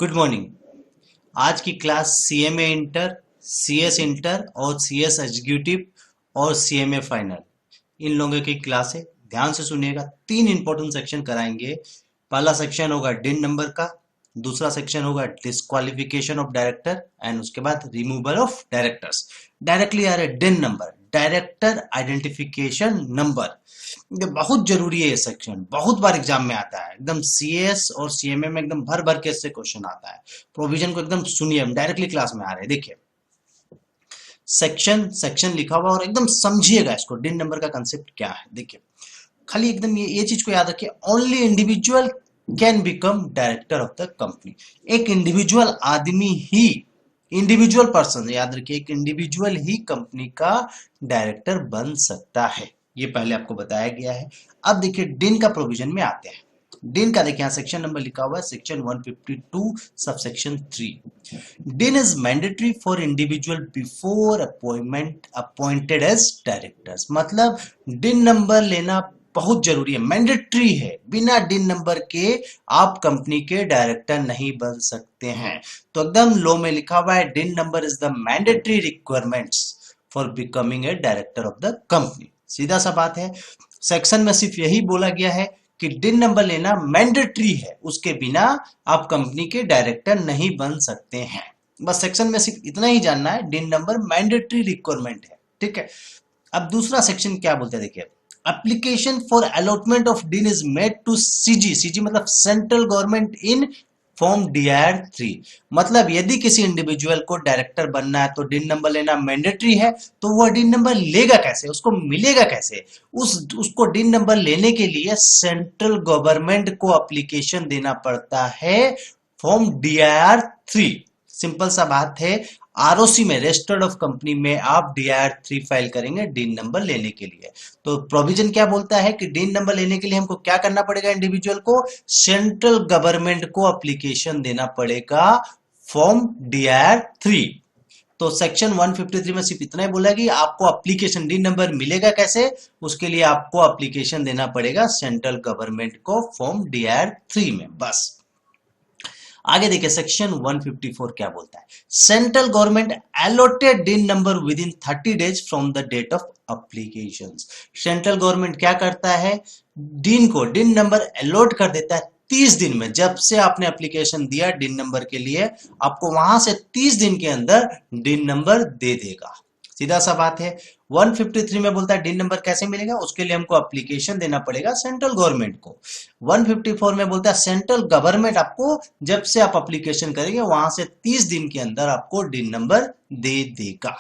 Good morning. आज की class CMA inter, CS inter और सीएस एग्जीक्यूटिव और सीएमए फाइनल इन लोगों की क्लास है। ध्यान से सुनिएगा। तीन इंपॉर्टेंट सेक्शन कराएंगे। पहला सेक्शन होगा डिन नंबर का, दूसरा सेक्शन होगा डिस्क्वालिफिकेशन ऑफ डायरेक्टर एंड उसके बाद रिमूवल ऑफ डायरेक्टर्स। डायरेक्टली आ रहे डिन नंबर, डायरेक्टर आइडेंटिफिकेशन नंबर। ये बहुत जरूरी है। ये सेक्शन बहुत बार एग्जाम में आता है। एकदम सीएस और सीएमए में एकदम भर भर के इससे क्वेश्चन आता है। प्रोविजन को एकदम सुनिए, हम डायरेक्टली क्लास में आ रहे हैं। देखिए सेक्शन सेक्शन लिखा हुआ और एकदम समझिएगा इसको। डिन नंबर का कंसेप्ट क्या है देखिए। खाली एकदम ये चीज को याद रखिए। Only individual can become director of the company. एक इंडिविजुअल आदमी ही, इंडिविजुअल पर्सन, याद रखिए, एक इंडिविजुअल ही कंपनी का डायरेक्टर बन सकता है। ये पहले आपको बताया गया है। अब देखिए डिन का प्रोविजन में आते हैं। डिन का देखिए, यहाँ सेक्शन नंबर लिखा हुआ है section 152 subsection 3। DIN is mandatory for individual before appointment appointed as directors. मतलब डिन नंबर लेना बहुत जरूरी है, मैंडेटरी है। बिना डिन नंबर के आप कंपनी के डायरेक्टर नहीं बन सकते हैं। तो एकदम लो में लिखा हुआ है डिन number is the mandatory requirements for becoming a director of the company. सीधा सा बात है। सेक्शन में सिर्फ यही बोला गया है कि डिन नंबर लेना मैंडेटरी है, उसके बिना आप कंपनी के डायरेक्टर नहीं बन सकते हैं। बस सेक्शन में सिर्फ इतना ही जानना है, डिन नंबर मैंडेटरी रिक्वायरमेंट है। ठीक है। अब दूसरा सेक्शन क्या बोलते हैं देखिए। Application for allotment of DIN is made to CG. CG मतलब central government in form DIR 3। मतलब यदि किसी इंडिविजुअल को डायरेक्टर बनना है तो डिन नंबर लेना मैंडेटरी है। तो वह डिन नंबर लेगा कैसे, उसको मिलेगा कैसे? उसको डिन नंबर लेने के लिए सेंट्रल गवर्नमेंट को एप्लीकेशन देना पड़ता है फॉर्म DIR 3। सिंपल सा बात है। आरओसी में, रजिस्टर्ड ऑफ कंपनी में आप DIR 3 फाइल करेंगे डिन नंबर लेने के लिए। तो प्रोविजन क्या बोलता है कि डिन नंबर लेने के लिए हमको क्या करना पड़ेगा? इंडिविजुअल को सेंट्रल गवर्नमेंट को एप्लीकेशन देना पड़ेगा फॉर्म DIR 3। तो सेक्शन 153 में सिर्फ इतना ही बोला कि आपको एप्लीकेशन, डिन नंबर मिलेगा कैसे, उसके लिए आपको एप्लीकेशन देना पड़ेगा सेंट्रल गवर्नमेंट को फॉर्म DIR 3 में। बस आगे देखिए सेक्शन 154 क्या बोलता है। Central government allotted DIN number within 30 days from the date of application. Central government क्या करता है, डिन नंबर अलॉट कर देता है 30 दिन में। जब से आपने एप्लीकेशन दिया डिन नंबर के लिए, आपको वहां से 30 दिन के अंदर डिन नंबर दे देगा। सीधा सा बात है। 153 में बोलता है डिन नंबर कैसे मिलेगा, उसके लिए हमको एप्लीकेशन देना पड़ेगा सेंट्रल गवर्नमेंट को। 154 में बोलता है सेंट्रल गवर्नमेंट आपको जब से आप एप्लीकेशन करेंगे वहां से 30 दिन के अंदर आपको डिन नंबर दे देगा।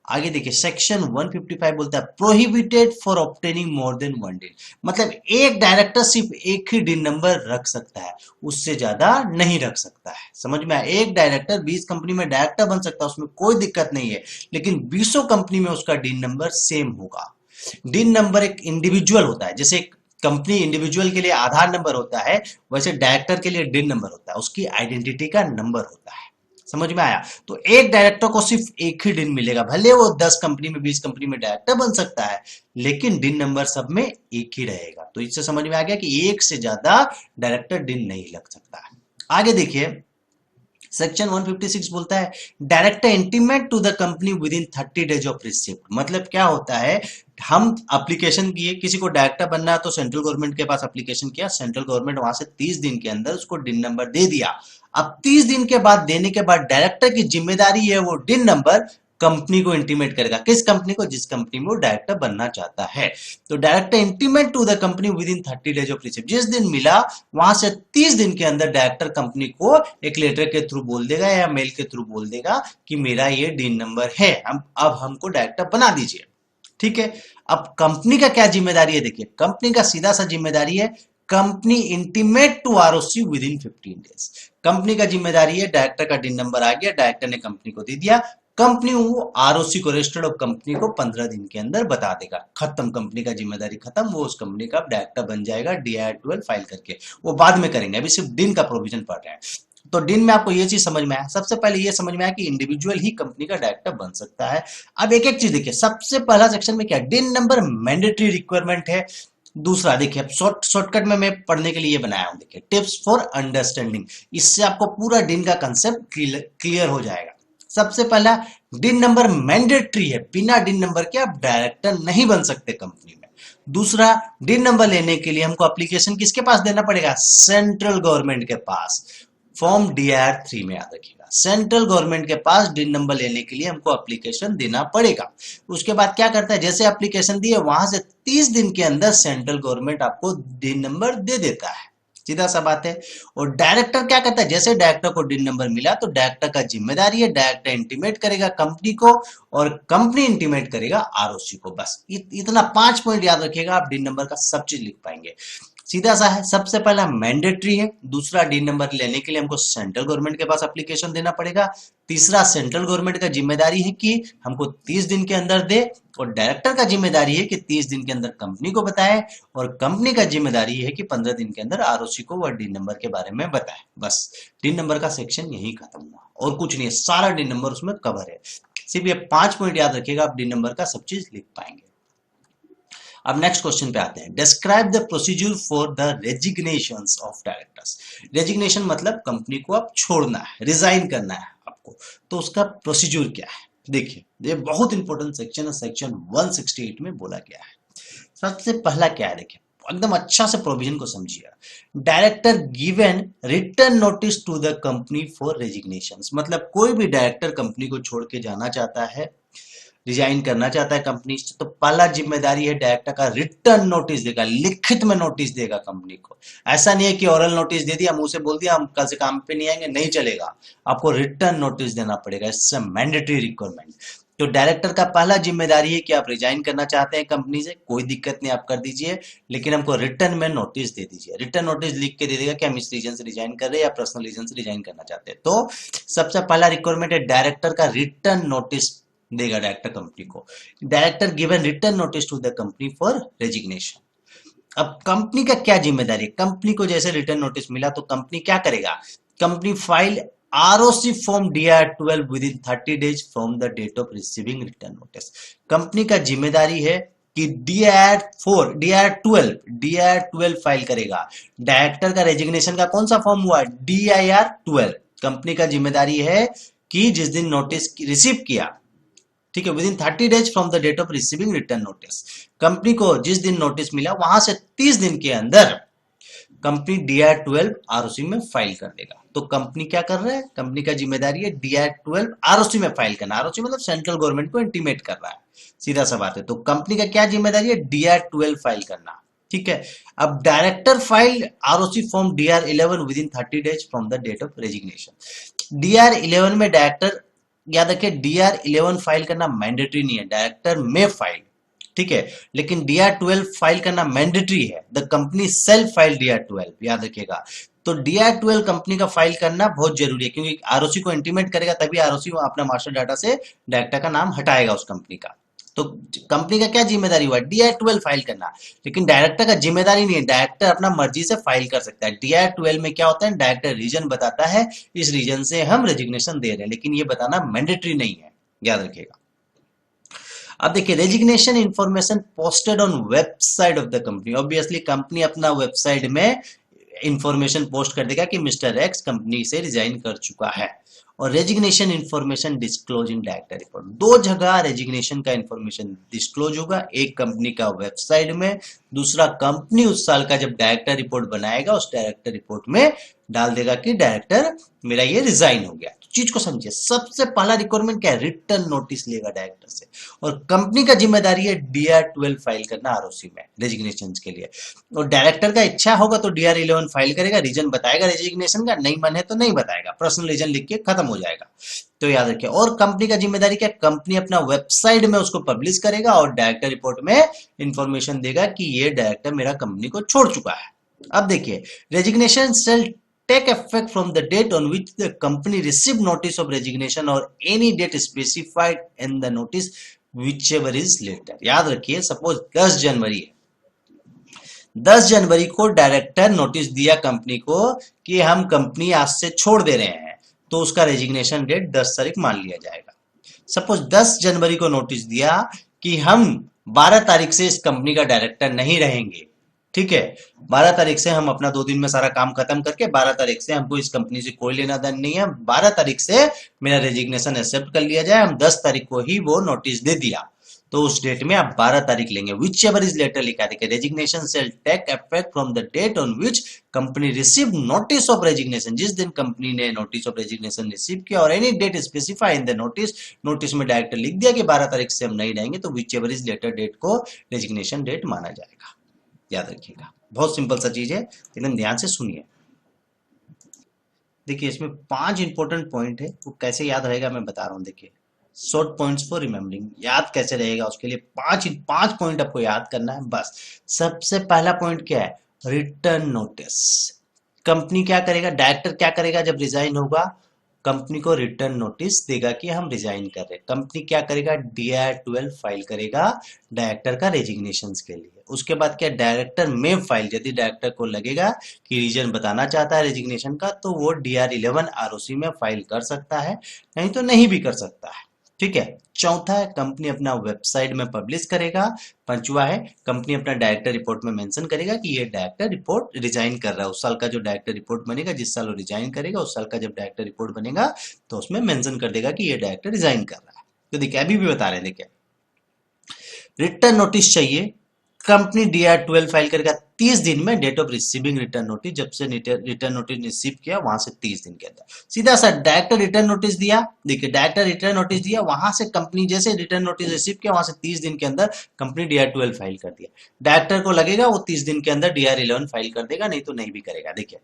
आगे देखिए सेक्शन 155 बोलता है prohibited for obtaining more than one डिन। मतलब एक डायरेक्टर सिर्फ एक ही डिन नंबर रख सकता है, उससे ज्यादा नहीं रख सकता है। समझ में आया? एक डायरेक्टर 20 कंपनी में डायरेक्टर बन सकता है, उसमें कोई दिक्कत नहीं है, लेकिन 20 कंपनी में उसका डिन नंबर सेम होगा। डिन नंबर एक इंडिविजुअल होता है। जैसे कंपनी इंडिविजुअल के लिए आधार नंबर होता है, वैसे डायरेक्टर के लिए डिन नंबर होता है, उसकी आइडेंटिटी का नंबर होता है। समझ में आया? तो एक डायरेक्टर को सिर्फ एक ही डिन मिलेगा, भले वो 10 कंपनी में 20 कंपनी में डायरेक्टर बन सकता है, लेकिन डिन नंबर सब में एक ही रहेगा। तो इससे समझ में आ गया कि एक से ज्यादा डायरेक्टर डिन नहीं लग सकता है। आगे देखिए सेक्शन 156 बोलता है director intimate to the company within 30 days of receipt. मतलब क्या होता है, हम एप्लीकेशन किए, किसी को डायरेक्टर बनना है तो सेंट्रल गवर्नमेंट के पास एप्लीकेशन किया, सेंट्रल गवर्नमेंट वहां से 30 दिन के अंदर उसको डिन नंबर दे दिया। अब 30 दिन के बाद देने के बाद डायरेक्टर की जिम्मेदारी है वो डिन नंबर कंपनी को इंटीमेट करेगा। किस कंपनी को? जिस कंपनी में वो डायरेक्टर बनना चाहता है। तो director intimate to the company within 30 days of receipt. जिस दिन मिला वहां से 30 दिन के अंदर डायरेक्टर कंपनी को एक लेटर के थ्रू बोल देगा या मेल के थ्रू बोल देगा कि मेरा ये डिन नंबर है, अब हमको डायरेक्टर बना दीजिए। ठीक है। अब कंपनी का क्या जिम्मेदारी है देखिए। कंपनी का सीधा सा जिम्मेदारी है company intimate to ROC within 15 days. Company का जिम्मेदारी है डायरेक्टर का डिन नंबर आ गया, डायरेक्टर ने कंपनी को दे दिया, कंपनी वो आरओसी को, रजिस्टर्ड ऑफ कंपनी को 15 दिन के अंदर बता देगा। खत्म, कंपनी का जिम्मेदारी खत्म, वो उस कंपनी का डायरेक्टर बन जाएगा DIR 12 फाइल करके। वो बाद में करेंगे, अभी सिर्फ डिन का प्रोविजन पढ़ रहे हैं। तो डिन में आपको ये चीज समझ में आया। सबसे पहले ये समझ में आया कि इंडिविजुअल ही कंपनी का डायरेक्टर बन सकता है। अब एक एक चीज देखिए। सबसे पहला सेक्शन में क्या, डिन नंबर मैंडेटरी रिक्वायरमेंट है। दूसरा देखिए, अब शॉर्टकट में मैं पढ़ने के लिए बनाया हूं, देखिए टिप्स फॉर अंडरस्टैंडिंग, इससे आपको पूरा डिन का कंसेप्ट क्लियर हो जाएगा। सबसे पहला, डिन नंबर मैंडेटरी है, बिना डिन नंबर के आप डायरेक्टर नहीं बन सकते कंपनी में। दूसरा, डिन नंबर लेने के लिए हमको एप्लीकेशन किसके पास देना पड़ेगा? सेंट्रल गवर्नमेंट के पास, फॉर्म DIR 3 में याद रखिएगा। सेंट्रल गवर्नमेंट के पास डिन नंबर लेने के लिए हमको एप्लीकेशन देना पड़ेगा। उसके बाद क्या करता है, जैसे एप्लीकेशन दिए वहां से 30 दिन के अंदर सेंट्रल गवर्नमेंट आपको डिन नंबर दे देता है, सीधा सा बात है। और डायरेक्टर क्या करता है, जैसे डायरेक्टर को डिन नंबर मिला तो डायरेक्टर का जिम्मेदारी है, डायरेक्टर इंटीमेट करेगा कंपनी को और कंपनी इंटीमेट करेगा ROC को। बस इतना 5 पॉइंट याद रखिएगा, आप डिन नंबर का सब चीज लिख पाएंगे। सीधा सा है, सबसे पहला मैंडेटरी है, दूसरा डिन नंबर लेने के लिए हमको सेंट्रल गवर्नमेंट के पास एप्लीकेशन देना पड़ेगा, तीसरा सेंट्रल गवर्नमेंट का जिम्मेदारी है कि हमको 30 दिन के अंदर दे, और डायरेक्टर का जिम्मेदारी है कि 30 दिन के अंदर कंपनी को बताए, और कंपनी का जिम्मेदारी है कि 15 दिन के अंदर ROC को वह डिन नंबर के बारे में बताए। बस डिन नंबर का सेक्शन यही खत्म हुआ, और कुछ नहीं है, सारा डिन नंबर उसमें कवर है। सिर्फ ये 5 पॉइंट याद रखिएगा, आप डिन नंबर का सब चीज लिख पाएंगे। अब नेक्स्ट क्वेश्चन पे आते हैं, describe the procedure for the resignations of directors. Resignation मतलब कंपनी को अब छोड़ना है, रिजाइन करना है आपको, तो उसका प्रोसीजर क्या है? देखिए ये बहुत इंपॉर्टेंट सेक्शन है, सेक्शन 168 में बोला गया है। सबसे पहला क्या है, देखिए एकदम अच्छा से प्रोविजन को समझिए। Director given return notice to the company for resignations, मतलब कोई भी डायरेक्टर कंपनी को छोड़ के जाना चाहता है, रिजाइन करना चाहता है कंपनी से, तो पहला जिम्मेदारी है डायरेक्टर का रिटर्न नोटिस देगा, लिखित में नोटिस देगा कंपनी को। ऐसा नहीं है कि ओरल नोटिस दे दिया, मुंह से बोल दिया हम कल से काम पे नहीं आएंगे, नहीं चलेगा, आपको रिटर्न नोटिस देना पड़ेगा, इट्स अ मैंडेटरी रिक्वायरमेंट। तो डायरेक्टर का पहला जिम्मेदारी है कि आप रिजाइन करना चाहते हैं कंपनी से, कोई दिक्कत नहीं, आप कर दीजिए, लेकिन हमको रिटर्न में नोटिस दे दीजिए। रिटर्न नोटिस लिख के दे देगा कि हम इस रीजन से रिजाइन कर रहे हैं या पर्सनल रीजन से रिजाइन करना चाहते हैं। तो सबसे पहला रिक्वायरमेंट है डायरेक्टर का रिटर्न नोटिस देगा डायरेक्टर कंपनी को। Director given return notice to the company for resignation. अब कंपनी का क्या जिम्मेदारी है, कंपनी को जैसे रिटर्न नोटिस मिला तो कंपनी क्या करेगा, company file ROC form DIR 12 within 30 days from the date of receiving return notice. Company का जिम्मेदारी है कि DIR 12 फाइल करेगा। डायरेक्टर का रेजिग्नेशन का कौन सा फॉर्म हुआ, DIR 12। कंपनी का जिम्मेदारी है कि जिस दिन नोटिस रिसीव किया, ठीक है, within 30 days from the date of receiving return notice, company को जिस दिन नोटिस मिला वहां से 30 दिन के अंदर कंपनी DIR 12 ROC में फाइल कर देगा। तो कंपनी क्या कर रहा है, कंपनी का जिम्मेदारी है DIR 12 ROC में फाइल करना। ROC मतलब सेंट्रल गवर्नमेंट को इंटीमेट कर रहा है, सीधा सा बात है। तो कंपनी का क्या जिम्मेदारी है, DIR 12 फाइल करना, ठीक है। अब director file ROC form DIR 11 within 30 days from the date of resignation. DIR 11 में डायरेक्टर, याद रखिए DIR 11 फाइल करना मैंडेटरी नहीं है, डायरेक्टर में फाइल, ठीक है, लेकिन DIR 12 फाइल करना मैंडेटरी है। The company self file DIR 12, याद रखिएगा। तो DIR 12 कंपनी का फाइल करना बहुत जरूरी है, क्योंकि ROC को इंटीमेट करेगा, तभी ROC अपना मास्टर डाटा से डायरेक्टर का नाम हटाएगा उस कंपनी का। तो कंपनी का क्या जिम्मेदारी हुआ, DIR 12 फाइल करना, लेकिन डायरेक्टर का जिम्मेदारी नहीं है, डायरेक्टर अपना मर्जी से फाइल कर सकता है। DIR 12 में क्या होता है, डायरेक्टर रीजन बताता है, इस रीजन से हम रेजिग्नेशन दे रहे हैं, लेकिन ये बताना मैंडेटरी नहीं है, याद रखिएगा। अब देखिए, resignation information posted on website of the company. Obviously company अपना वेबसाइट में इंफॉर्मेशन पोस्ट कर देगा कि मिस्टर एक्स कंपनी से रिजाइन कर चुका है। और resignation information disclose in director report, दो जगह रेजिग्नेशन का इंफॉर्मेशन डिस्क्लोज होगा, एक कंपनी का वेबसाइट में, दूसरा कंपनी उस साल का जब डायरेक्टर रिपोर्ट बनाएगा उस डायरेक्टर रिपोर्ट में डाल देगा कि डायरेक्टर मेरा ये रिजाइन हो गया। तो चीज को समझिए, सबसे पहला रिक्वायरमेंट क्या है, रिटर्न नोटिस लेगा डायरेक्टर से, और कंपनी का जिम्मेदारी है DIR 12 फाइल करना ROC में रेजिग्नेशन के लिए। और डायरेक्टर का इच्छा होगा तो DIR 11 फाइल करेगा, रीजन बताएगा रेजिग्नेशन का, नहीं मन है तो नहीं बताएगा, पर्सनल रीजन लिख के खत्म हो जाएगा। तो याद रखिए। और कंपनी का जिम्मेदारी क्या, कंपनी अपना वेबसाइट में उसको पब्लिश करेगा और डायरेक्टर रिपोर्ट में इंफॉर्मेशन देगा कि ये डायरेक्टर मेरा कंपनी को छोड़ चुका है। अब देखिए, resignation shall take effect from the date on which the company received notice of resignation or any date specified in the notice whichever is later। याद रखिए, सपोज 10 जनवरी है, 10 जनवरी को डायरेक्टर नोटिस दिया कंपनी को कि हम कंपनी आज से छोड़ दे रहे हैं, तो उसका रेजिग्नेशन डेट 10 तारीख मान लिया जाएगा। सपोज 10 जनवरी को नोटिस दिया कि हम 12 तारीख से इस कंपनी का डायरेक्टर नहीं रहेंगे, ठीक है, 12 तारीख से हम अपना 2 दिन में सारा काम खत्म करके 12 तारीख से हमको इस कंपनी से कोई लेना देना नहीं है, 12 तारीख से मेरा रेजिग्नेशन एक्सेप्ट कर लिया जाए, हम 10 तारीख को ही वो नोटिस दे दिया, तो उस डेट में आप 12 तारीख लेंगे। विच एवर इज लेटर लिखा देखिए, resignation shall take effect from the date on which company receive notice of resignation, जिस दिन कंपनी ने नोटिस ऑफ रेजिग्नेशन रिसीव किया, और any date specify in the notice, notice में डायरेक्टर लिख दिया कि 12 तारीख से हम नहीं रहेंगे, तो whichever is later date को रेजिग्नेशन डेट माना जाएगा। याद रखिएगा, बहुत सिंपल सा चीज है, एकदम ध्यान से सुनिए। देखिए इसमें 5 इंपॉर्टेंट पॉइंट है, वो कैसे याद रहेगा मैं बता रहा हूँ। देखिए शॉर्ट पॉइंट्स फॉर रिमेम्बरिंग, याद कैसे रहेगा उसके लिए पांच पांच पॉइंट आपको याद करना है बस। सबसे पहला पॉइंट क्या है, रिटर्न नोटिस। कंपनी क्या करेगा, डायरेक्टर क्या करेगा जब रिजाइन होगा, कंपनी को रिटर्न नोटिस देगा कि हम रिजाइन कर रहे हैं। कंपनी क्या करेगा, DI-12 फाइल करेगा डायरेक्टर का रेजिग्नेशन के लिए। उसके बाद क्या, डायरेक्टर में फाइल, यदि डायरेक्टर को लगेगा कि रीजन बताना चाहता है रेजिग्नेशन का, तो वो DR-11 ROC में फाइल कर सकता है, नहीं तो नहीं भी कर सकता है। ठीक है, चौथा है कंपनी अपना वेबसाइट में पब्लिश करेगा। पांचवा है कंपनी अपना डायरेक्टर रिपोर्ट में मेंशन करेगा कि ये डायरेक्टर रिपोर्ट रिजाइन कर रहा है। उस साल का जो डायरेक्टर रिपोर्ट बनेगा, जिस साल वो रिजाइन करेगा, उस साल का जब डायरेक्टर रिपोर्ट बनेगा तो उसमें मेंशन कर देगा कि ये डायरेक्टर रिजाइन कर रहा है। तो देखिए अभी भी बता रहे हैं, देखिए रिटर्न नोटिस चाहिए, कंपनी DR-12 फाइल करेगा 30 दिन में date of receiving return notice, जब से रिटर्न नोटिस रिसीव किया वहां से 30 दिन के अंदर। सीधा सा डायरेक्टर रिटर्न नोटिस दिया, देखिए डायरेक्टर रिटर्न नोटिस दिया, वहां से कंपनी जैसे रिटर्न नोटिस रिसीव किया वहां से 30 दिन के अंदर कंपनी DR-12 फाइल कर दिया। डायरेक्टर को लगेगा वो 30 दिन के अंदर DR-11 फाइल कर देगा, नहीं तो नहीं भी करेगा। देखिए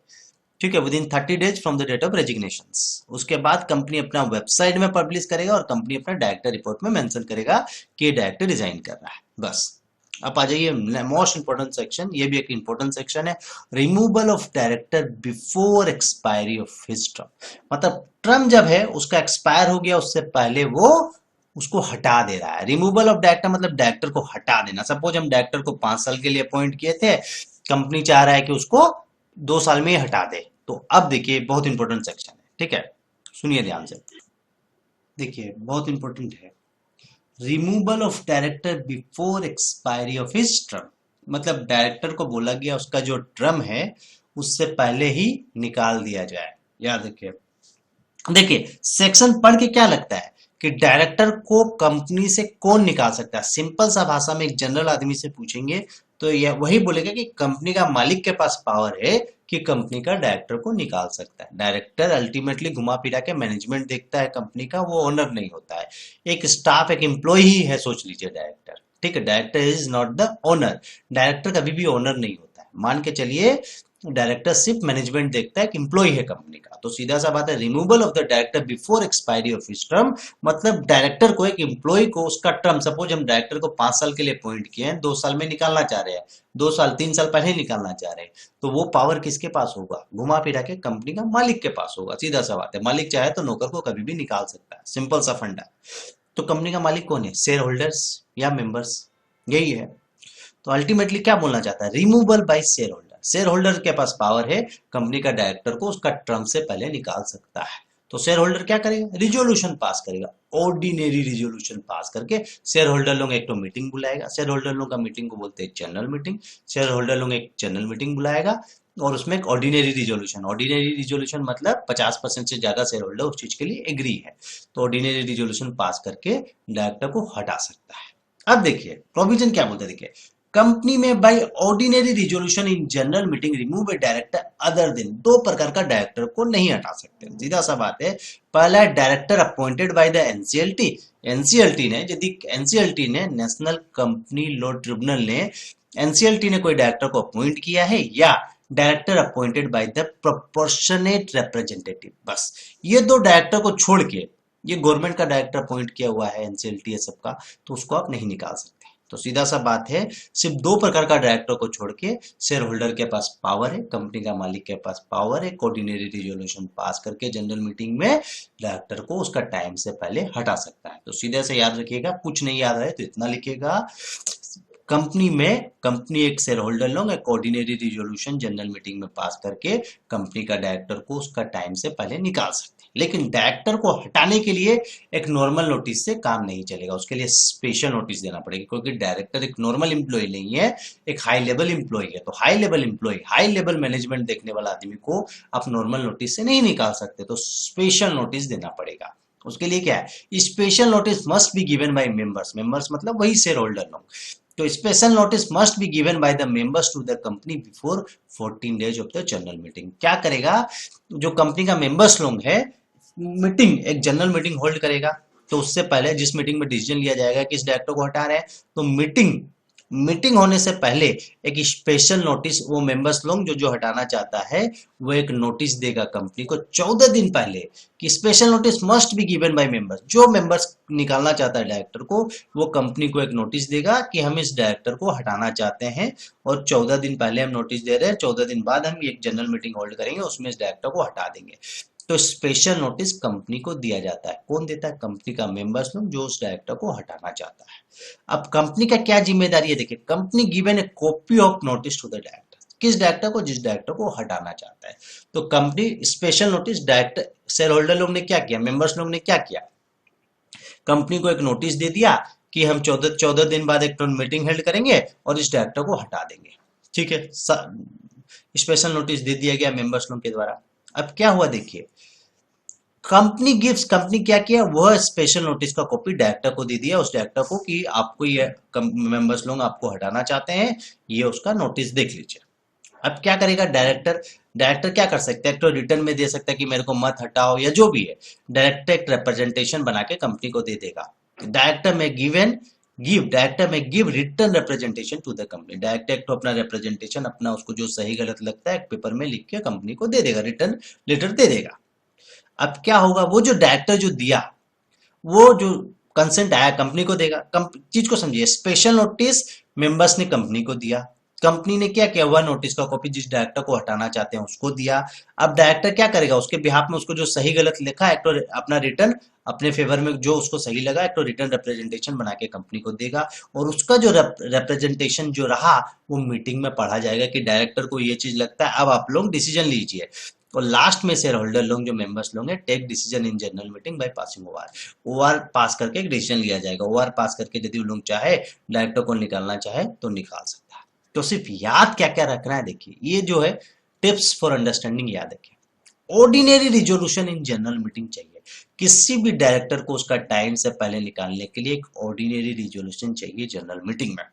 ठीक है, within 30 days from the date of resignation. उसके बाद कंपनी अपना वेबसाइट में पब्लिश करेगा और कंपनी अपना डायरेक्टर रिपोर्ट में मेंशन करेगा कि डायरेक्टर रिजाइन कर रहा है। बस अब आ जाइए मोस्ट इंपोर्टेंट सेक्शन, ये भी एक इंपोर्टेंट सेक्शन है, removal of director before expiry of his term. मतलब टर्म जब है उसका एक्सपायर हो गया, उससे पहले वो उसको हटा दे रहा है। रिमूवल ऑफ डायरेक्टर मतलब डायरेक्टर को हटा देना। सपोज हम डायरेक्टर को 5 साल के लिए अपॉइंट किए थे, कंपनी चाह रहा है कि उसको 2 साल में ही हटा दे, तो अब देखिए बहुत इंपॉर्टेंट सेक्शन है, ठीक है, सुनिए ध्यान से। देखिए बहुत इंपॉर्टेंट है, removal of director before expiry of his term. मतलब डायरेक्टर को बोला गया उसका जो टर्म है उससे पहले ही निकाल दिया जाए। याद रखिए, देखिए सेक्शन पढ़ के क्या लगता है कि डायरेक्टर को कंपनी से कौन निकाल सकता है। सिंपल सा भाषा में एक जनरल आदमी से पूछेंगे तो यह वही बोलेगा कि कंपनी का मालिक के पास पावर है कि कंपनी का डायरेक्टर को निकाल सकता है। डायरेक्टर अल्टीमेटली घुमा फिरा के मैनेजमेंट देखता है कंपनी का, वो ओनर नहीं होता है, एक स्टाफ एक एम्प्लॉय ही है, सोच लीजिए डायरेक्टर। ठीक है, director is not the owner, director कभी भी ओनर नहीं होता है। मान के चलिए डायरेक्टर सिर्फ मैनेजमेंट देखता है कि एम्प्लॉय है कंपनी का, तो सीधा सा बात है removal of the director before expiry of his term. मतलब डायरेक्टर को, एक एम्प्लॉय को उसका टर्म, सपोज हम डायरेक्टर को 5 साल के लिए अपॉइंट किए हैं, 2 साल में निकालना चाह रहे हैं, 2 साल 3 साल पहले निकालना चाह रहे हैं, तो वो पावर किसके पास होगा, घुमा फिरा के कंपनी का मालिक के पास होगा। सीधा सा बात है, मालिक चाहे तो नौकर को कभी भी निकाल सकता है, सिंपल सा फंडा। तो कंपनी का मालिक कौन है, शेयर होल्डर्स या मेंबर्स, यही है। तो अल्टीमेटली क्या बोलना चाहता है, removal by shareholder. Shareholder के पास पावर है कंपनी का डायरेक्टर को उसका टर्म से पहले निकाल सकता है। तो शेयर होल्डर क्या करेगा, रिजोल्यूशन पास करेगा, ऑर्डिनरी रिजोल्यूशन पास करके शेयर होल्डर लोग एक तो मीटिंग बुलाएगा, शेयर होल्डर लोग का मीटिंग को बोलते हैं जनरल मीटिंग। शेयर होल्डर लोग एक जनरल मीटिंग बुलाएगा और उसमें एक ऑर्डिनरी रिजोल्यूशन, ऑर्डिनरी रिजोल्यूशन मतलब 50% से ज्यादा शेयर होल्डर उस चीज के लिए एग्री है, तो ऑर्डिनरी रिजोल्यूशन पास करके डायरेक्टर को हटा सकता है। अब देखिए प्रोविजन क्या बोलते हैं, देखिए कंपनी में by ordinary resolution in general meeting remove A director other than, 2 प्रकार का डायरेक्टर को नहीं हटा सकते। सीधा सा बात है, पहला है director appointed by the NCLT. NCLT ने, यदि एनसीएलटी ने, नेशनल कंपनी लॉ ट्रिब्यूनल ने, एनसीएलटी ने कोई डायरेक्टर को अपॉइंट किया है, या director appointed by the proportionate representative. बस ये 2 डायरेक्टर को छोड़ के, ये गवर्नमेंट का डायरेक्टर अपॉइंट किया हुआ है एनसीएलटी ये सबका, तो उसको आप नहीं निकाल सकते। तो सीधा सा बात है, सिर्फ 2 प्रकार का डायरेक्टर को छोड़ के शेयर होल्डर के पास पावर है, कंपनी का मालिक के पास पावर है, ऑर्डिनरी रिजोल्यूशन पास करके जनरल मीटिंग में डायरेक्टर को उसका टाइम से पहले हटा सकता है। तो सीधे से याद रखिएगा, कुछ नहीं याद है तो इतना लिखिएगा, कंपनी एक शेयर होल्डर लोग एक ऑर्डिनरी रिजोल्यूशन जनरल मीटिंग में पास करके कंपनी का डायरेक्टर को उसका टाइम से पहले निकाल सकते हैं। लेकिन डायरेक्टर को हटाने के लिए एक नॉर्मल नोटिस से काम नहीं चलेगा, उसके लिए स्पेशल नोटिस देना पड़ेगा, क्योंकि डायरेक्टर एक नॉर्मल एम्प्लॉय नहीं है, एक हाई लेवल एम्प्लॉय है। तो high level employ, high level management देखने वाला आदमी को आप नॉर्मल नोटिस से नहीं निकाल सकते, तो स्पेशल नोटिस देना पड़ेगा। उसके लिए क्या है, special notice must be given by members, members मतलब वही शेयर होल्डर लोग। तो special notice must be given by the members to the company before 14 days of the general meeting. क्या करेगा, जो कंपनी का मेंबर्स लोग है, मीटिंग एक जनरल मीटिंग होल्ड करेगा, तो उससे पहले जिस मीटिंग में डिसीजन लिया जाएगा कि इस डायरेक्टर को हटा रहे हैं, तो मीटिंग होने से पहले एक स्पेशल नोटिस वो मेंबर्स लोग जो हटाना चाहता है वो एक नोटिस देगा कंपनी को 14 दिन पहले, कि special notice must be given by members. जो मेंबर्स निकालना चाहता है डायरेक्टर को, वो कंपनी को एक नोटिस देगा कि हम इस डायरेक्टर को हटाना चाहते हैं, और 14 दिन पहले हम नोटिस दे रहे हैं, 14 दिन बाद हम एक जनरल मीटिंग होल्ड करेंगे, उसमें इस डायरेक्टर को हटा देंगे। तो स्पेशल नोटिस कंपनी को दिया जाता है। कौन देता है, कंपनी का मेंबर्स लोग जो उस डायरेक्टर को हटाना चाहता है। अब कंपनी का क्या जिम्मेदारी है, देखिए, company given a copy of notice to the director, किस डायरेक्टर को, जिस डायरेक्टर को हटाना चाहता है। तो company special notice, director shareholder लोग ने क्या किया, मेंबर्स लोग ने क्या किया, कंपनी को एक नोटिस दे दिया कि हम 14 दिन बाद एक मीटिंग हेल्ड करेंगे और इस डायरेक्टर को हटा देंगे। ठीक है, स्पेशल नोटिस दे दिया गया मेंबर्स लोग के द्वारा। अब क्या हुआ, देखिए, कंपनी क्या किया, वह स्पेशल नोटिस का कॉपी डायरेक्टर को दे दिया, उस डायरेक्टर को, कि आपको ये मेंबर्स लोग आपको हटाना चाहते हैं, ये उसका नोटिस देख लीजिए। अब क्या करेगा डायरेक्टर क्या कर सकता है, तो रिटर्न में दे सकता है कि मेरे को मत हटाओ, या जो भी है, डायरेक्टर एक रिप्रेजेंटेशन बना के कंपनी को दे देगा। डायरेक्टर में give return representation to the company. Director एक तो अपना रिप्रेजेंटेशन, अपना उसको जो सही गलत लगता है एक पेपर में लिख के कंपनी को दे देगा, रिटर्न लेटर दे देगा। अब क्या होगा, वो जो डायरेक्टर जो दिया, वो जो कंसेंट आया कंपनी को देगा। चीज को समझिए, स्पेशल नोटिस मेंबर्स ने कंपनी को दिया, कंपनी ने क्या किया, वह नोटिस का कॉपी जिस डायरेक्टर को हटाना चाहते हैं उसको दिया। अब डायरेक्टर क्या करेगा, उसके बिहाफ में उसको जो सही गलत लिखा है, एक तो अपना रिटर्न अपने फेवर में जो उसको सही लगा, एक तो रिटर्न रिप्रेजेंटेशन बना के कंपनी को देगा, और उसका जो रिप्रेजेंटेशन जो रहा वो मीटिंग में पढ़ा जाएगा कि डायरेक्टर को ये चीज लगता है, अब आप लोग डिसीजन लीजिए। और लास्ट में शेयर होल्डर लोग जो मेंबर्स लोग हैं, take decision in general meeting by passing OR pass करके एक डिसीजन लिया जाएगा। ओआर पास करके यदि वो लोग चाहे, डायरेक्टर को निकालना चाहे तो निकाल सकता है। तो सिर्फ याद क्या क्या रखना है, देखिए, ये जो है टिप्स फॉर अंडरस्टैंडिंग याद रखिए। Ordinary resolution in general meeting चाहिए, किसी भी डायरेक्टर को उसका टाइम से पहले निकालने के लिए एक ऑर्डिनरी रिजोल्यूशन चाहिए जनरल मीटिंग में।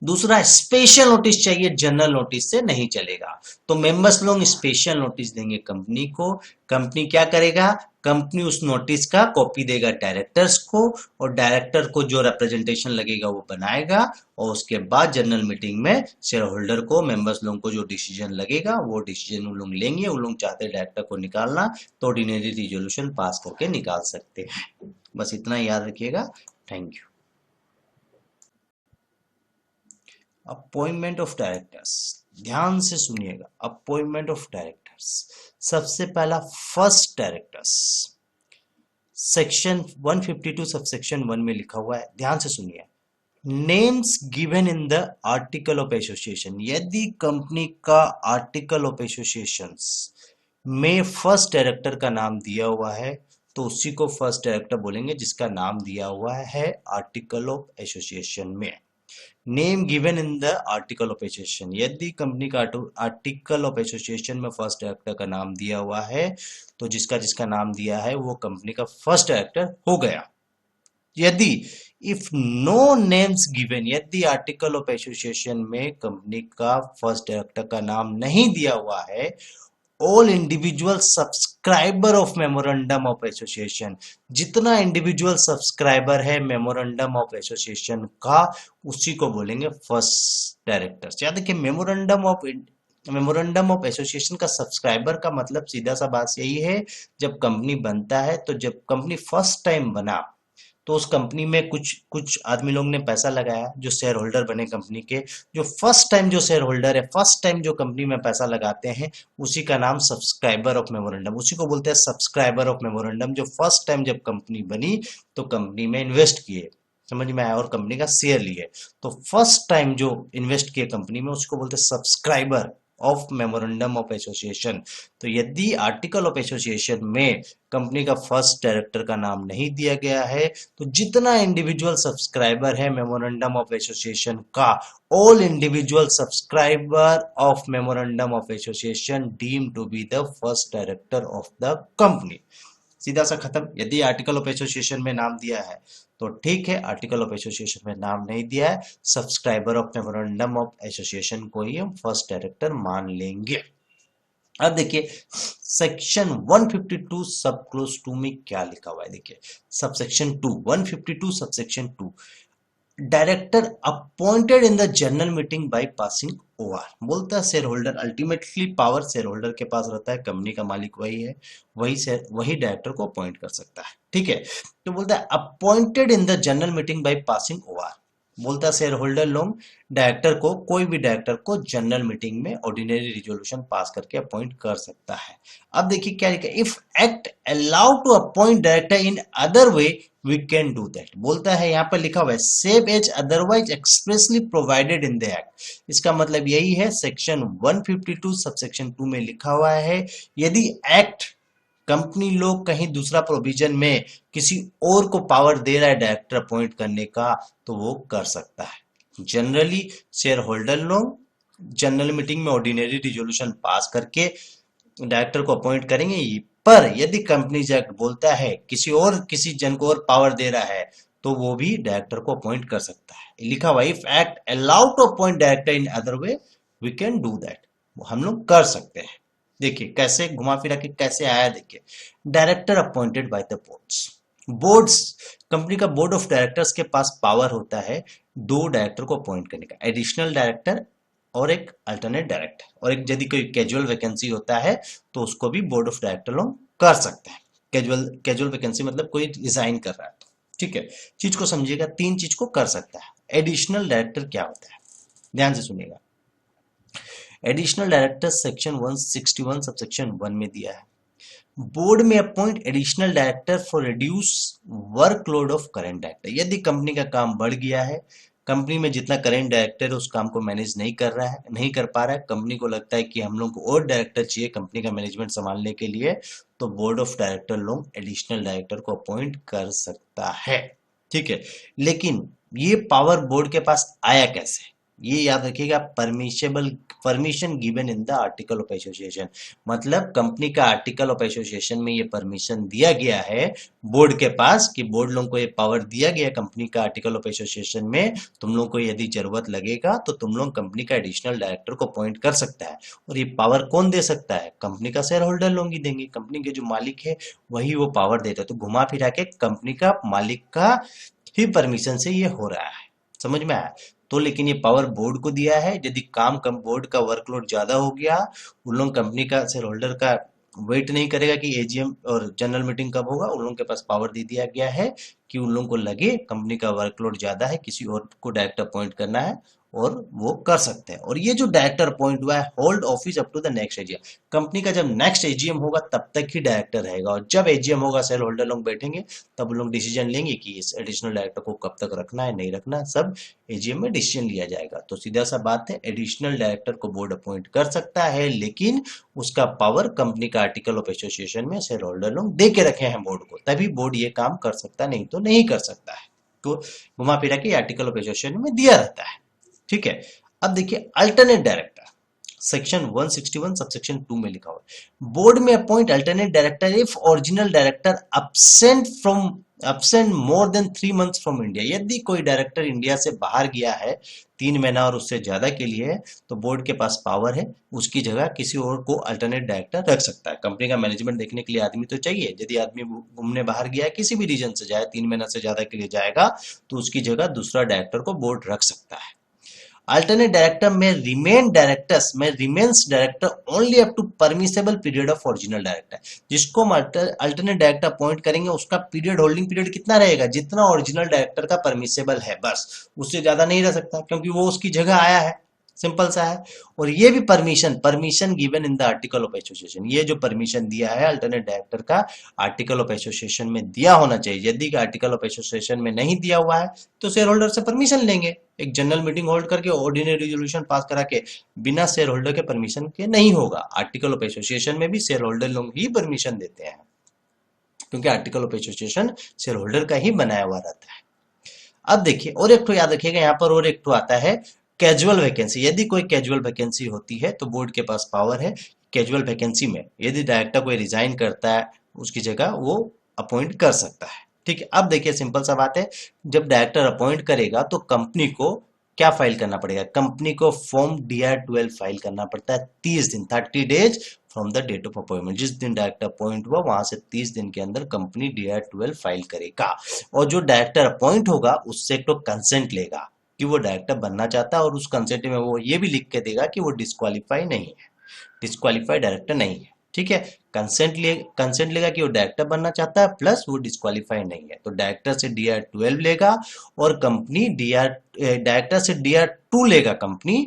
दूसरा, स्पेशल नोटिस चाहिए, जनरल नोटिस से नहीं चलेगा। तो मेंबर्स लोग स्पेशल नोटिस देंगे कंपनी को, कंपनी क्या करेगा, कंपनी उस नोटिस का कॉपी देगा डायरेक्टर्स को, और डायरेक्टर को जो रिप्रेजेंटेशन लगेगा वो बनाएगा, और उसके बाद जनरल मीटिंग में शेयर होल्डर को, मेंबर्स लोगों को जो डिसीजन लगेगा वो डिसीजन वो लोग लेंगे। वो लोग चाहते हैं डायरेक्टर को निकालना, तो ऑर्डिनरी रिजोल्यूशन पास करके निकाल सकते हैं। बस इतना याद रखिएगा। Thank you. Appointment of directors, ध्यान से सुनिएगा। अपॉइंटमेंट ऑफ डायरेक्टर्स, सबसे पहला फर्स्ट डायरेक्टर्स, सेक्शन 152 सबसेक्शन 1 में लिखा हुआ है, ध्यान से सुनिए। Names given in the article of association, यदि कंपनी का आर्टिकल ऑफ एसोसिएशन में फर्स्ट डायरेक्टर का नाम दिया हुआ है, तो उसी को फर्स्ट डायरेक्टर बोलेंगे जिसका नाम दिया हुआ है आर्टिकल ऑफ एसोसिएशन में। Name given in the article of association, यदि कंपनी का आर्टिकल ऑफ एसोसिएशन में फर्स्ट डायरेक्टर का नाम दिया हुआ है, तो जिसका जिसका नाम दिया है वो कंपनी का फर्स्ट डायरेक्टर हो गया। यदि इफ नो नेम्स गिवन, यदि आर्टिकल ऑफ एसोसिएशन में कंपनी का फर्स्ट डायरेक्टर का नाम नहीं दिया हुआ है, all individual subscriber of memorandum of association, जितना इंडिविजुअल सब्सक्राइबर है मेमोरेंडम ऑफ एसोसिएशन का, उसी को बोलेंगे फर्स्ट डायरेक्टर। याद देखिए, मेमोरेंडम ऑफ एसोसिएशन का सब्सक्राइबर का मतलब सीधा सा बात यही है, जब कंपनी बनता है, तो जब कंपनी फर्स्ट टाइम बना, तो उस कंपनी में कुछ आदमी लोग ने पैसा लगाया, जो शेयर होल्डर बने कंपनी के, जो फर्स्ट टाइम जो शेयर होल्डर है, फर्स्ट टाइम जो कंपनी में पैसा लगाते हैं, उसी का नाम सब्सक्राइबर ऑफ मेमोरेंडम, उसी को बोलते हैं सब्सक्राइबर ऑफ मेमोरेंडम, जो फर्स्ट टाइम जब कंपनी बनी तो कंपनी में इन्वेस्ट किए। समझ में आया, और कंपनी का शेयर लिए। तो फर्स्ट टाइम जो इन्वेस्ट किए कंपनी में उसको बोलते हैं subscriber of memorandum of association. तो यदि आर्टिकल ऑफ एसोसिएशन में कंपनी का फर्स्ट डायरेक्टर का नाम नहीं दिया गया है, तो जितना इंडिविजुअल सब्सक्राइबर है मेमोरेंडम ऑफ एसोसिएशन का, all individual subscriber of memorandum of association deem to be the first director of the company. सीधा सा खत्म। यदि आर्टिकल ऑफ एसोसिएशन में नाम दिया है तो ठीक है, आर्टिकल ऑफ एसोसिएशन में नाम नहीं दिया है, subscriber of memorandum of association को ही हम फर्स्ट डायरेक्टर मान लेंगे। अब देखिए सेक्शन 152 सब क्लोज 2 में क्या लिखा हुआ है। देखिए subsection 2, 152 subsection 2, director appointed in the general meeting by passing OR. बोलता है share holder, ultimately power share holder के पास रहता है, कंपनी का मालिक वही है, वही डायरेक्टर को अपॉइंट कर सकता है। ठीक है, तो बोलता है appointed in the general meeting by passing OR. बोलता है शेयर होल्डर लोग डायरेक्टर को, कोई भी डायरेक्टर को जनरल मीटिंग में ऑर्डिनरी रिजोल्यूशन पास करके अपॉइंट कर सकता है। अब देखिए क्या लिखा है, if act allow to appoint director in other way we can do that. बोलता है यहाँ पर लिखा हुआ है save as otherwise expressly provided in the act. इसका मतलब यही है, सेक्शन 152 सबसेक्शन 2 में लिखा हुआ है यदि एक्ट कंपनी लोग कहीं दूसरा प्रोविजन में किसी और को पावर दे रहा है डायरेक्टर अपॉइंट करने का, तो वो कर सकता है। जनरली शेयर होल्डर लोग जनरल मीटिंग में ऑर्डिनरी रिजोल्यूशन पास करके डायरेक्टर को अपॉइंट करेंगे, पर यदि कंपनी एक्ट बोलता है किसी जन को और पावर दे रहा है तो वो भी डायरेक्टर को अपॉइंट कर सकता है। लिखा हुआ if act allow to appoint director in other way we can do that, वो हम लोग कर सकते हैं। देखिए कैसे घुमा फिरा के कैसे आया। देखिए director appointed by the boards, company का बोर्ड ऑफ डायरेक्टर्स के पास पावर होता है दो डायरेक्टर को अपॉइंट करने का, एडिशनल डायरेक्टर और एक अल्टरनेट डायरेक्टर, और एक यदि कोई कैजुअल वैकेंसी होता है तो उसको भी बोर्ड ऑफ डायरेक्टर लोग कर सकते हैं। कैजुअल वैकेंसी मतलब कोई रिजाइन कर रहा है तो, ठीक है, चीज को समझिएगा, तीन चीज को कर सकता है। एडिशनल डायरेक्टर क्या होता है, ध्यान से सुनिएगा। एडिशनल डायरेक्टर सेक्शन 161 सबसेक्शन 1 में दिया है, बोर्ड में appoint additional director for reduce workload of current director. यदि कंपनी का काम बढ़ गया है, कंपनी में जितना करंट डायरेक्टर है उस काम को मैनेज नहीं कर पा रहा है, कंपनी को लगता है कि हम लोग को और डायरेक्टर चाहिए कंपनी का मैनेजमेंट संभालने के लिए, तो बोर्ड ऑफ डायरेक्टर लोग एडिशनल डायरेक्टर को अपॉइंट कर सकता है। ठीक है, लेकिन ये पावर बोर्ड के पास आया कैसे, ये याद रखिएगा, permission given in the article of association. मतलब कंपनी का आर्टिकल ऑफ एसोसिएशन में ये परमिशन दिया गया है बोर्ड के पास कि बोर्ड लोगों को ये पावर दिया गया कंपनी का आर्टिकल ऑफ एसोसिएशन में, तुम लोग को यदि जरूरत लगेगा तो तुम लोग कंपनी का एडिशनल डायरेक्टर को अपॉइंट कर सकता है। और ये पावर कौन दे सकता है, कंपनी का शेयर होल्डर लोग ही देंगे, कंपनी के जो मालिक है वही वो पावर देता है। तो घुमा फिरा के कंपनी का मालिक का ही परमिशन से ये हो रहा है, समझ में आया। तो लेकिन ये पावर बोर्ड को दिया है, यदि काम कम बोर्ड का वर्कलोड ज्यादा हो गया, उन लोग कंपनी का शेयर होल्डर का वेट नहीं करेगा कि एजीएम और जनरल मीटिंग कब होगा, उन लोगों के पास पावर दे दिया गया है कि उन लोगों को लगे कंपनी का वर्कलोड ज्यादा है, किसी और को डायरेक्टर अपॉइंट करना है और वो कर सकते हैं। और ये जो डायरेक्टर अपॉइंट हुआ है hold office up to the next AGM, company का जब नेक्स्ट एजीएम होगा तब तक ही डायरेक्टर रहेगा, और जब एजीएम होगा शेयर होल्डर लोग बैठेंगे तब लोग डिसीजन लेंगे कि इस एडिशनल डायरेक्टर को कब तक रखना है नहीं रखना, सब एजीएम में डिसीजन लिया जाएगा। तो सीधा सा बात है, एडिशनल डायरेक्टर को बोर्ड अपॉइंट कर सकता है, लेकिन उसका पावर कंपनी का आर्टिकल ऑफ एसोसिएशन में शेयर होल्डर लोग दे के रखे हैं बोर्ड को, तभी बोर्ड ये काम कर सकता, नहीं तो नहीं कर सकता है। तो घुमा फिरा के आर्टिकल ऑफ एसोसिएशन में दिया रहता है। ठीक है, अब देखिए अल्टरनेट डायरेक्टर सेक्शन 161 सबसेक्शन 2 में लिखा हुआ है, बोर्ड में appoint alternate director if original director absent more than 3 months from India. यदि कोई डायरेक्टर इंडिया से बाहर गया है 3 महीना और उससे ज्यादा के लिए, तो बोर्ड के पास पावर है उसकी जगह किसी और को अल्टरनेट डायरेक्टर रख सकता है। कंपनी का मैनेजमेंट देखने के लिए आदमी तो चाहिए, यदि आदमी घूमने बाहर गया है किसी भी रीजन से जाए 3 महीना से ज्यादा के लिए जाएगा, तो उसकी जगह दूसरा डायरेक्टर को बोर्ड रख सकता है। Alternate director may remains director only up to permissible period of original director। जिसको हम alternate director अपॉइंट करेंगे उसका पीरियड, होल्डिंग पीरियड कितना रहेगा, जितना ओरिजिनल डायरेक्टर का परमिसेबल है, बस उससे ज्यादा नहीं रह सकता, क्योंकि वो उसकी जगह आया है। सिंपल सा है। और ये भी permission given in the article of association, ये जो परमिशन दिया है अल्टरनेट डायरेक्टर का आर्टिकल ऑफ एसोसिएशन में दिया होना चाहिए। यदि आर्टिकल ऑफ एसोसिएशन में नहीं दिया हुआ है तो शेयर होल्डर से परमिशन लेंगे, एक जनरल मीटिंग होल्ड करके ऑर्डिनरी रेजोल्यूशन पास करा के, बिना शेयर होल्डर के परमिशन के नहीं होगा। आर्टिकल ऑफ एसोसिएशन में भी शेयर होल्डर लोग ही परमिशन देते हैं, क्योंकि article of association share holder का ही बनाया हुआ रहता है। अब देखिए और एक तो याद रखिएगा यहाँ पर, और एक तो आता है कैजुअल वैकेंसी। यदि कोई कैजुअल वैकेंसी होती है तो बोर्ड के पास पावर है कैजुअल वैकेंसी में यदि डायरेक्टर कोई रिजाइन करता है उसकी जगह वो अपॉइंट कर सकता है। ठीक है, अब देखिए सिंपल सा बात है, जब डायरेक्टर अपॉइंट करेगा तो कंपनी को क्या फाइल करना पड़ेगा, कंपनी को फॉर्म DR-12 फाइल करना पड़ता है 30 दिन, 30 days from the date of appointment. जिस दिन डायरेक्टर अपॉइंट हुआ वहां से 30 दिन के अंदर कंपनी DR-12 फाइल करेगा। और जो डायरेक्टर अपॉइंट होगा उससे एक तो कंसेंट लेगा कि वो डायरेक्टर बनना चाहता है, और उस कंसेंट में वो ये भी लिख के देगा कि वो डिस्क्वालीफाई नहीं है, डिस्क्वालीफाइड डायरेक्टर नहीं है। ठीक है, कंसेंट लेगा कि वो डायरेक्टर बनना चाहता है प्लस वो डिस्क्वालीफाई नहीं है, तो डायरेक्टर से DR-12 लेगा और कंपनी डायरेक्टर से DR-2 लेगा कंपनी।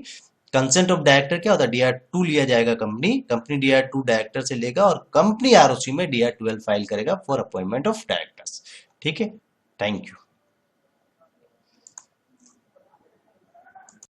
कंसेंट ऑफ डायरेक्टर क्या होता है, DR-2 लिया जाएगा कंपनी DR-2 डायरेक्टर से लेगा और कंपनी ROC में DR-12 फाइल करेगा फॉर अपॉइंटमेंट ऑफ डायरेक्टर्स। ठीक है, थैंक यू।